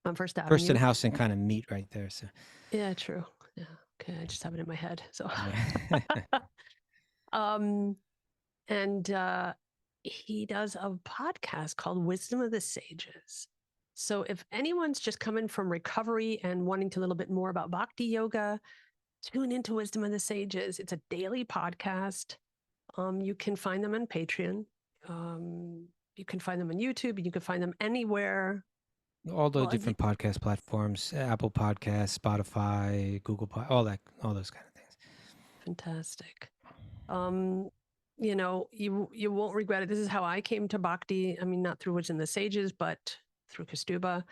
on First Avenue. First and Houston kind of meet right there. So Yeah, true. Yeah. Okay, I just have it in my head. So, yeah. and he does a podcast called Wisdom of the Sages. So if anyone's just coming from recovery and wanting to a little bit more about bhakti yoga, tune into Wisdom of the Sages. It's a daily podcast. You can find them on Patreon. You can find them on YouTube. You can find them anywhere. All the Well, different podcast platforms, Apple Podcasts, Spotify, Google, all those kind of things. Fantastic. You know, you won't regret it. This is how I came to bhakti. I mean, not through Wisdom of the Sages, but through Kaustubha.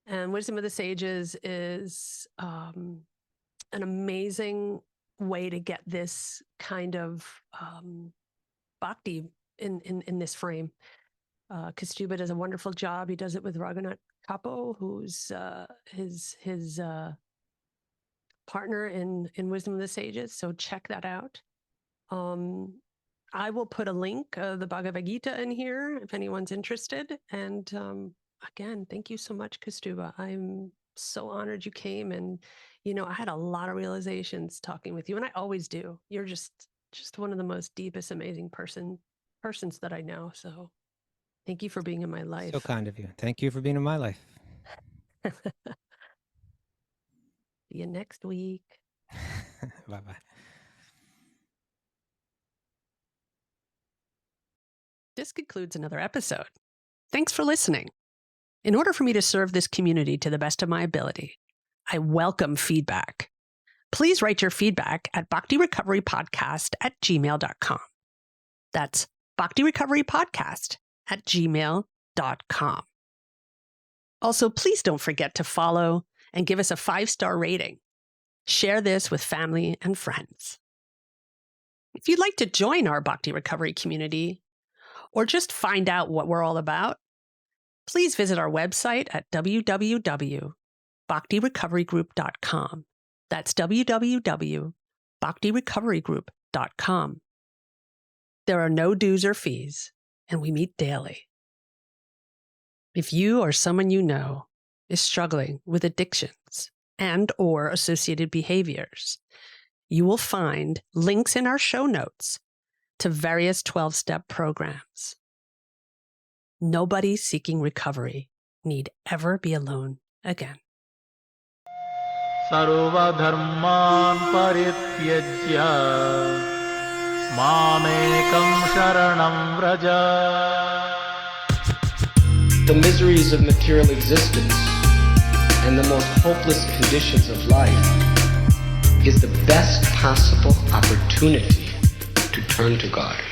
And Wisdom of the Sages is an amazing way to get this kind of bhakti in this frame. Kaustubha does a wonderful job. He does it with Raghunath Kapo, who's his partner in Wisdom of the Sages. So check that out. I will put a link, the Bhagavad Gita, in here if anyone's interested. And again, thank you so much, Kaustubha. I'm so honored you came. And, you know, I had a lot of realizations talking with you, and I always do. You're just one of the most deepest, amazing persons that I know. So thank you for being in my life. So kind of you. Thank you for being in my life. See you next week. Bye-bye. This concludes another episode. Thanks for listening. In order for me to serve this community to the best of my ability, I welcome feedback. Please write your feedback at bhaktirecoverypodcast@gmail.com. That's bhaktirecoverypodcast@gmail.com. Also, please don't forget to follow and give us a 5-star rating. Share this with family and friends. If you'd like to join our Bhakti Recovery community, or just find out what we're all about, please visit our website at www.bhaktirecoverygroup.com. That's www.bhaktirecoverygroup.com. There are no dues or fees, and we meet daily. If you or someone you know is struggling with addictions and/or associated behaviors, you will find links in our show notes to various 12-step programs. Nobody seeking recovery need ever be alone again. सर्वधर्मान् परित्यज्य मामेकं शरणं Vraj. The miseries of material existence and the most hopeless conditions of life is the best possible opportunity to turn to God.